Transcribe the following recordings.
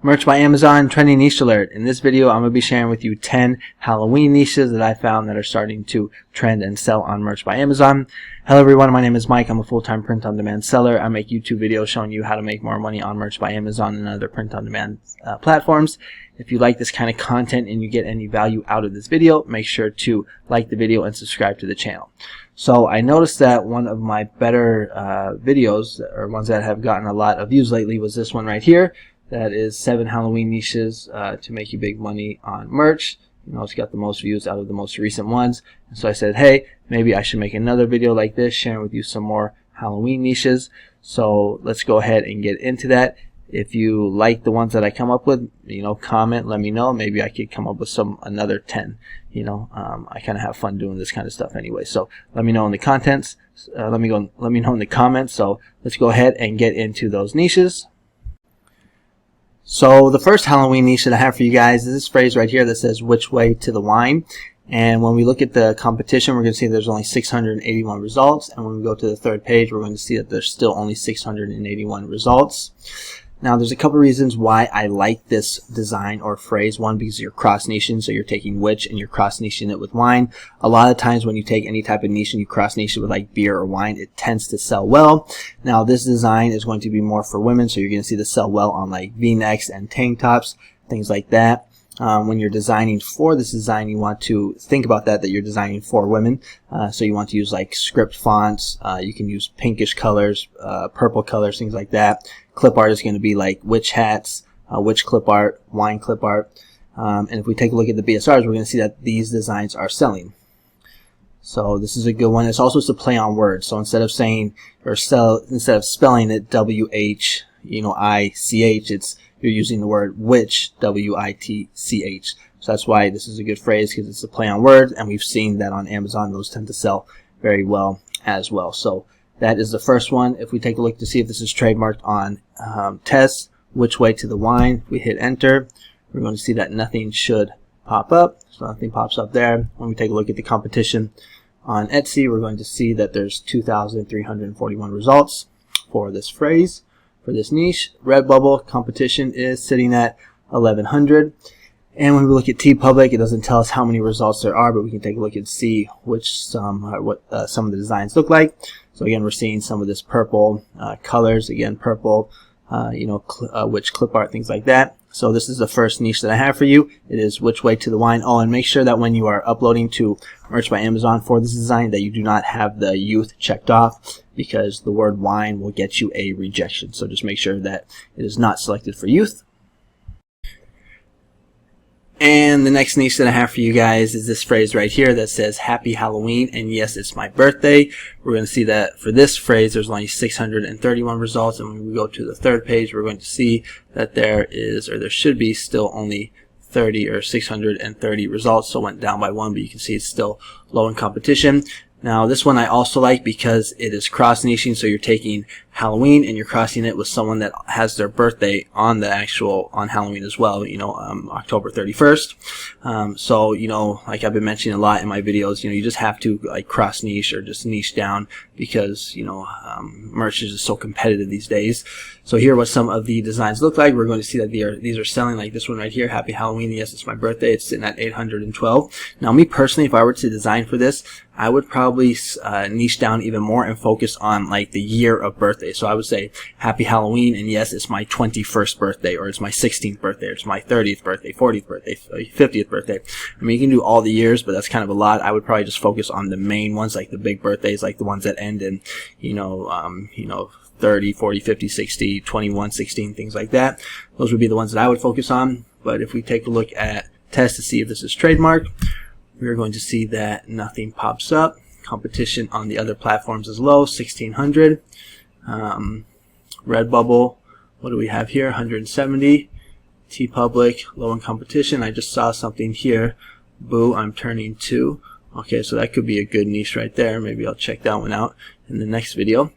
Merch by Amazon trending niche alert. In this video, I'm going to be sharing with you 10 Halloween niches that I found that are starting to trend and sell on Merch by Amazon. Hello everyone, my name is Mike. I'm a full-time print-on-demand seller. I make YouTube videos showing you how to make more money on Merch by Amazon and other print-on-demand platforms. If you like this kind of content and you get any value out of this video, make sure to like the video and subscribe to the channel. So I noticed that one of my better videos, or ones that have gotten a lot of views lately, was this one right here. That is 7 Halloween niches to make you big money on merch. You know, it's got the most views out of the most recent ones. And so I said, hey, maybe I should make another video like this, sharing with you some more Halloween niches. So let's go ahead and get into that. If you like the ones that I come up with, you know, comment, let me know. Maybe I could come up with another 10. You know, I kind of have fun doing this kind of stuff anyway. So let me know in the contents. Let me know in the comments. So let's go ahead and get into those niches. So the first Halloween niche that I have for you guys is this phrase right here that says, which way to the wine? And when we look at the competition, we're going to see there's only 681 results. And when we go to the third page, we're going to see that there's still only 681 results. Now, there's a couple reasons why I like this design or phrase. One, because you're cross-niching, so you're taking which and you're cross-niching it with wine. A lot of times when you take any type of niche and you cross-niche it with like beer or wine, it tends to sell well. Now, this design is going to be more for women, so you're going to see this sell well on like V-necks and tank tops, things like that. When you're designing for this design, you want to think about that you're designing for women. So you want to use like script fonts. You can use pinkish colors, purple colors, things like that. Clip art is going to be like witch hats, witch clip art, wine clip art. And if we take a look at the BSRs, we're going to see that these designs are selling. So this is a good one. It's also a play on words. So instead of saying instead of spelling it W-H, I-C-H, you're using the word witch, W-I-T-C-H. So that's why this is a good phrase, because it's a play on words, and we've seen that on Amazon. Those tend to sell very well as well. So that is the first one. If we take a look to see if this is trademarked on test, which way to the wine, if we hit enter, we're going to see that nothing should pop up. So nothing pops up there. When we take a look at the competition on Etsy, we're going to see that there's 2,341 results for this phrase. For this niche, Redbubble competition is sitting at 1,100. And when we look at TeePublic, it doesn't tell us how many results there are, but we can take a look and see what some of the designs look like. So again, we're seeing some of this purple colors. Again, purple, witch clip art, things like that. So this is the first niche that I have for you. It is which way to the wine. Oh, and make sure that when you are uploading to Merch by Amazon for this design that you do not have the youth checked off, because the word wine will get you a rejection. So just make sure that it is not selected for youth. And the next niche that I have for you guys is this phrase right here that says Happy Halloween, and yes, it's my birthday. We're going to see that for this phrase there's only 631 results, and when we go to the third page, we're going to see that there should be still only 30 or 630 results. So it went down by one, but you can see it's still low in competition. Now this one I also like because it is cross-niching, so you're taking Halloween and you're crossing it with someone that has their birthday on Halloween as well, October 31st. So, like I've been mentioning a lot in my videos, you just have to like cross-niche or just niche down, because, merch is just so competitive these days. So here are what some of the designs look like. We're going to see that these are selling, like this one right here, Happy Halloween, yes, it's my birthday. It's sitting at 812. Now me personally, if I were to design for this, I would probably niche down even more and focus on like the year of birthday. So I would say Happy Halloween, and yes, it's my 21st birthday, or it's my 16th birthday, or it's my 30th birthday, 40th birthday, 50th birthday. I mean, you can do all the years, but that's kind of a lot. I would probably just focus on the main ones, like the big birthdays, like the ones that end in, 30, 40, 50, 60, 21, 16, things like that. Those would be the ones that I would focus on. But if we take a look at test to see if this is trademarked, we're going to see that nothing pops up. Competition on the other platforms is low, 1,600. Redbubble, what do we have here? 170. TeePublic, low in competition. I just saw something here. Boo, I'm turning 2. Okay, so that could be a good niche right there. Maybe I'll check that one out in the next video.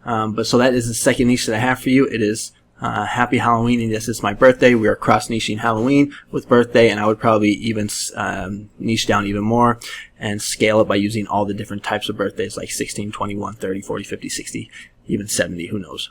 But so that is the second niche that I have for you. It is Happy Halloween, and yes, it's my birthday. We are cross-niching Halloween with birthday, and I would probably even niche down even more and scale it by using all the different types of birthdays, like 16, 21, 30, 40, 50, 60, even 70, who knows.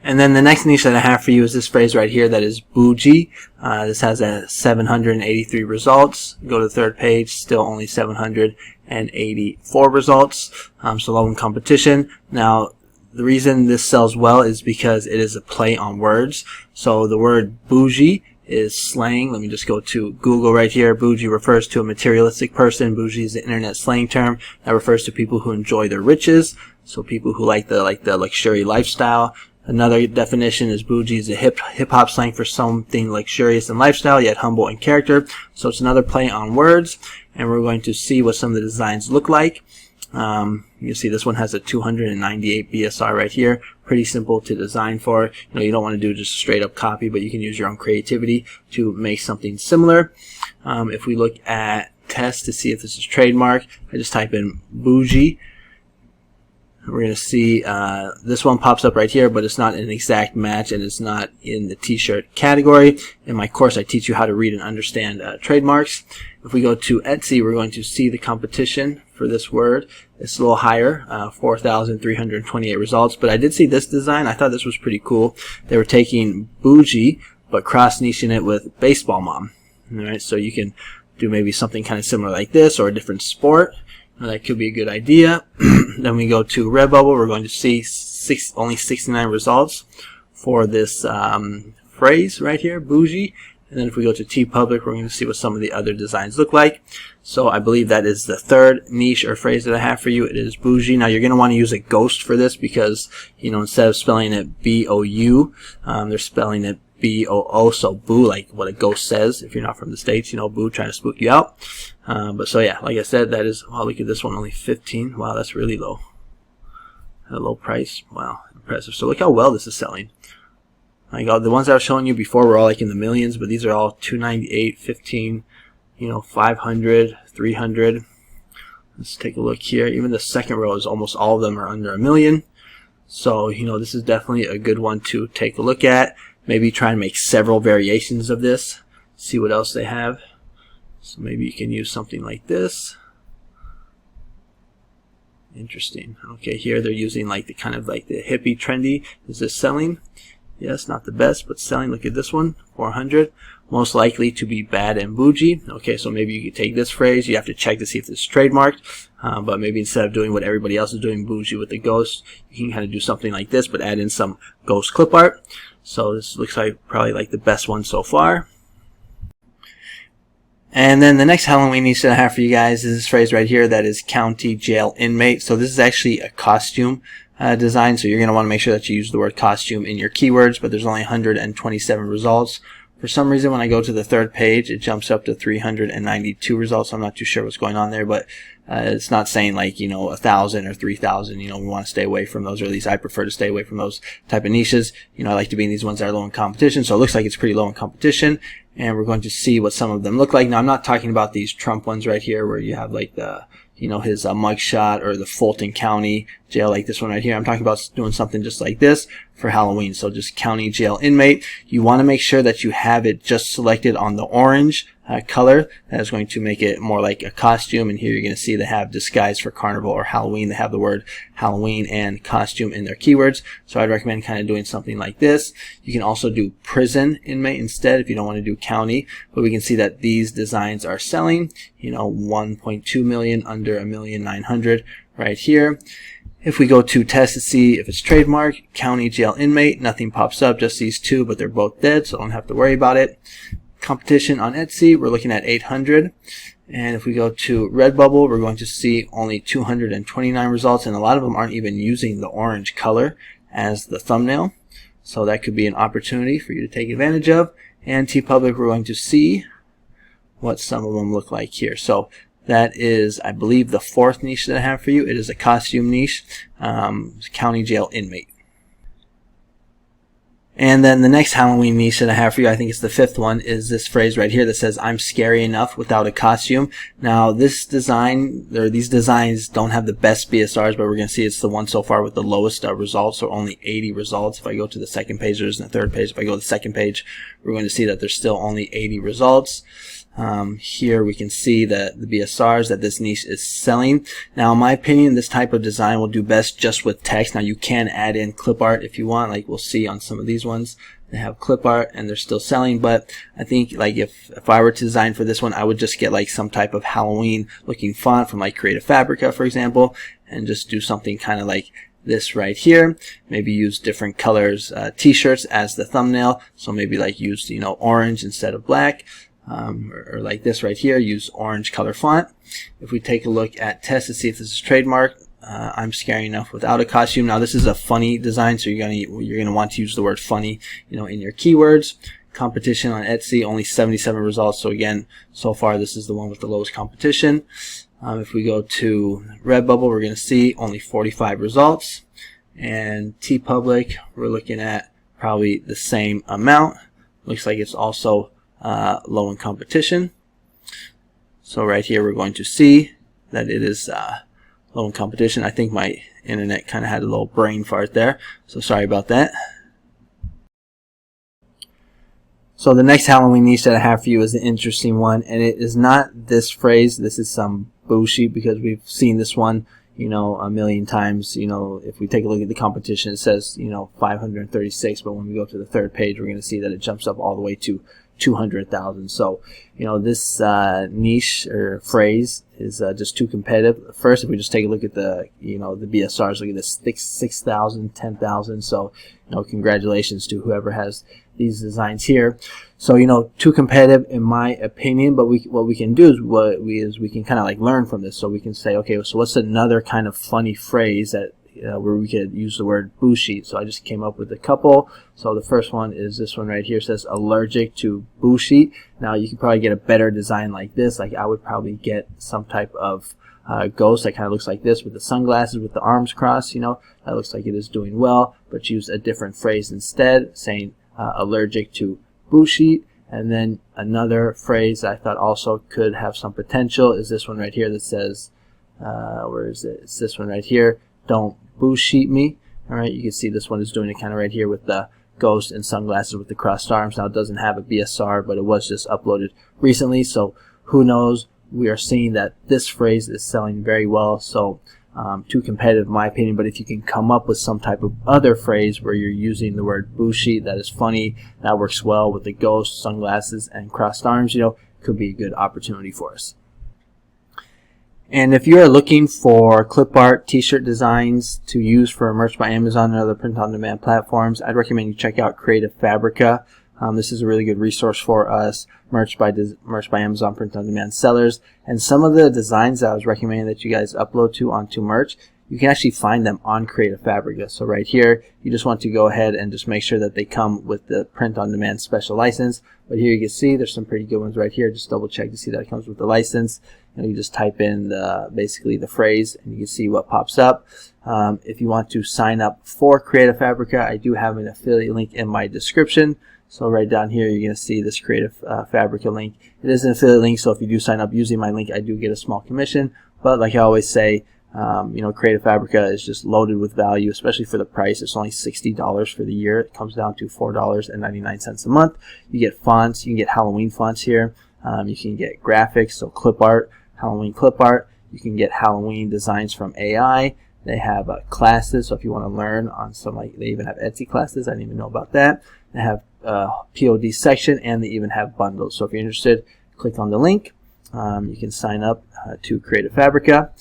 And then the next niche that I have for you is this phrase right here that is Bougie. This has 783 results. Go to the third page, still only 784 results. So low in competition. Now, the reason this sells well is because it is a play on words. So the word bougie is slang. Let me just go to Google right here. Bougie refers to a materialistic person. Bougie is an internet slang term that refers to people who enjoy their riches. So people who like the luxury lifestyle. Another definition is bougie is a hip hop slang for something luxurious in lifestyle yet humble in character. So it's another play on words, and we're going to see what some of the designs look like. You see this one has a 298 BSR right here. Pretty simple to design for. You don't want to do just straight up copy, but you can use your own creativity to make something similar. If we look at test to see if this is trademark, I just type in Bougie. We're going to see this one pops up right here, but it's not an exact match, and it's not in the t-shirt category. In my course, I teach you how to read and understand trademarks. If we go to Etsy, we're going to see the competition for this word. It's a little higher, 4,328 results, but I did see this design. I thought this was pretty cool. They were taking Bougie, but cross-niching it with baseball mom. All right, so you can do maybe something kind of similar like this, or a different sport. That could be a good idea. Then we go to Redbubble. We're going to see only 69 results for this phrase right here, Bougie. And then if we go to TeePublic, we're going to see what some of the other designs look like. So I believe that is the third niche or phrase that I have for you. It is Bougie. Now you're going to want to use a ghost for this because, instead of spelling it B-O-U, they're spelling it B-O-O, so boo, like what a ghost says. If you're not from the States, boo, trying to spook you out. But so yeah, like I said, that is, wow, look at this one, only 15. Wow, that's really low. At a low price. Wow, impressive. So look how well this is selling. Like the ones I was showing you before were all like in the millions, but these are all 298, 15, 500, 300. Let's take a look here. Even the second row is almost all of them are under a million. So, this is definitely a good one to take a look at. Maybe try and make several variations of this. See what else they have. So maybe you can use something like this. Interesting. Okay, here they're using like the kind of like the hippie trendy. Is this selling? Yes, not the best, but selling. Look at this one, 400. Most likely to be bad and bougie. Okay, so maybe you could take this phrase. You have to check to see if it's trademarked. But maybe instead of doing what everybody else is doing, bougie with the ghost, you can kind of do something like this, but add in some ghost clip art. So this looks like probably like the best one so far. And then the next Halloween niche that I have for you guys is this phrase right here that is county jail inmate. So this is actually a costume design, so you're going to want to make sure that you use the word costume in your keywords, but there's only 127 results. For some reason, when I go to the third page, it jumps up to 392 results. I'm not too sure what's going on there, but it's not saying like, 1,000 or 3,000. We want to stay away from those, or at least I prefer to stay away from those type of niches. I like to be in these ones that are low in competition, so it looks like it's pretty low in competition, and we're going to see what some of them look like. Now, I'm not talking about these Trump ones right here where you have like the his mugshot, or the Fulton County jail like this one right here. I'm talking about doing something just like this for Halloween. So just county jail inmate. You want to make sure that you have it just selected on the orange color. That is going to make it more like a costume. And here you're going to see they have disguise for carnival or Halloween. They have the word Halloween and costume in their keywords. So I'd recommend kind of doing something like this. You can also do prison inmate instead if you don't want to do county. But we can see that these designs are selling, 1.2 million, under 1,900,000 right here. If we go to test to see if it's trademark, county jail inmate, nothing pops up, just these two, but they're both dead, so I don't have to worry about it. Competition on Etsy, we're looking at 800. And if we go to Redbubble, we're going to see only 229 results, and a lot of them aren't even using the orange color as the thumbnail. So that could be an opportunity for you to take advantage of. And TeePublic, we're going to see what some of them look like here. So that is, I believe, the fourth niche that I have for you. It is a costume niche, county jail inmate. And then the next Halloween niche that I have for you, I think it's the fifth one, is this phrase right here that says, I'm scary enough without a costume. Now, this design, or these designs don't have the best BSRs, but we're going to see it's the one so far with the lowest results, so only 80 results. If I go to the second page, there's the third page. If I go to the second page, we're going to see that there's still only 80 results. Here we can see the BSRs that this niche is selling. Now in my opinion, this type of design will do best just with text. Now you can add in clip art if you want, like we'll see on some of these ones. They have clip art and they're still selling, but I think like if I were to design for this one, I would just get like some type of Halloween looking font from like Creative Fabrica, for example, and just do something kind of like this right here. Maybe use different colors t-shirts as the thumbnail, so maybe like use, you know, orange instead of black, or like this right here, use orange color font. If we take a look at test to see if this is trademarked, I'm scary enough without a costume. Now this is a funny design, so you're gonna want to use the word funny, you know, in your keywords. Competition on Etsy, only 77 results. So again, so far this is the one with the lowest competition. If we go to Redbubble, we're gonna see only 45 results, and TeePublic, we're looking at probably the same amount. Looks like it's also low in competition. So right here we're going to see that it is low in competition. I think my internet kind of had a little brain fart there, so sorry about that. So the next Halloween niche that I have for you is an interesting one, and it is not this phrase. This is some Bougie, because we've seen this one, you know, a million times. You know, if we take a look at the competition, it says, you know, 536, but when we go to the third page, we're going to see that it jumps up all the way to 200,000. So, you know, this niche or phrase is just too competitive. First, if we just take a look at the, you know, the BSRs, look at this, 6,000, 10,000. So, you know, congratulations to whoever has these designs here. So, you know, too competitive in my opinion, but what we can do is we can kind of like learn from this. So we can say, okay, so what's another kind of funny phrase that where we could use the word Bougie? So I just came up with a couple. So the first one is this one right here. It says allergic to Bougie. Now you can probably get a better design like this. Like I would probably get some type of ghost that kind of looks like this with the sunglasses with the arms crossed. You know, that looks like it is doing well, but use a different phrase instead, saying allergic to Bougie. And then another phrase I thought also could have some potential is this one right here that says, where is it? It's this one right here. Don't Bougie me. All right, you can see this one is doing it kind of right here with the ghost and sunglasses with the crossed arms. Now it doesn't have a BSR, but it was just uploaded recently, so who knows? We are seeing that this phrase is selling very well. So too competitive in my opinion, but if you can come up with some type of other phrase where you're using the word Bougie that is funny, that works well with the ghost, sunglasses, and crossed arms, you know, could be a good opportunity for us. And if you are looking for clip art t-shirt designs to use for Merch by Amazon and other print-on-demand platforms, I'd recommend you check out Creative Fabrica. This is a really good resource for us Merch by Amazon print-on-demand sellers. And some of the designs that I was recommending that you guys upload to onto Merch, you can actually find them on Creative Fabrica. So right here, you just want to go ahead and just make sure that they come with the print-on-demand special license. But here you can see there's some pretty good ones right here. Just double check to see that it comes with the license. You just type in basically the phrase and you can see what pops up. If you want to sign up for Creative Fabrica, I do have an affiliate link in my description. So right down here, you're going to see this Creative Fabrica link. It is an affiliate link, so if you do sign up using my link, I do get a small commission. But like I always say, you know, Creative Fabrica is just loaded with value, especially for the price. It's only $60 for the year. It comes down to $4.99 a month. You get fonts. You can get Halloween fonts here. You can get graphics, so clip art, Halloween clip art. You can get Halloween designs from AI. They have classes, so if you want to learn on some, like they even have Etsy classes. I didn't even know about that. They have POD section, and they even have bundles. So if you're interested, click on the link. You can sign up to Creative Fabrica.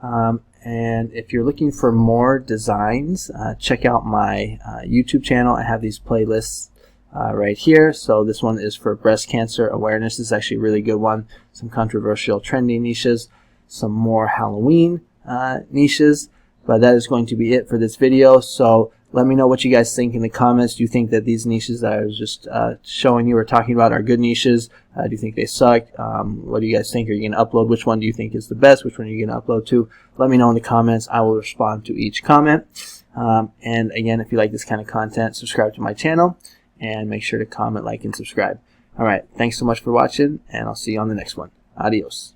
And if you're looking for more designs, check out my YouTube channel. I have these playlists right here. So this one is for breast cancer awareness. This is actually a really good one. Some controversial trending niches, some more Halloween niches. But that is going to be it for this video. So let me know what you guys think in the comments. Do you think that these niches that I was just showing you or talking about are good niches? Do you think they suck? What do you guys think? Are you going to upload? Which one do you think is the best? Which one are you going to upload to? Let me know in the comments. I will respond to each comment. And again, if you like this kind of content, subscribe to my channel and make sure to comment, like, and subscribe. All right. Thanks so much for watching, and I'll see you on the next one. Adios.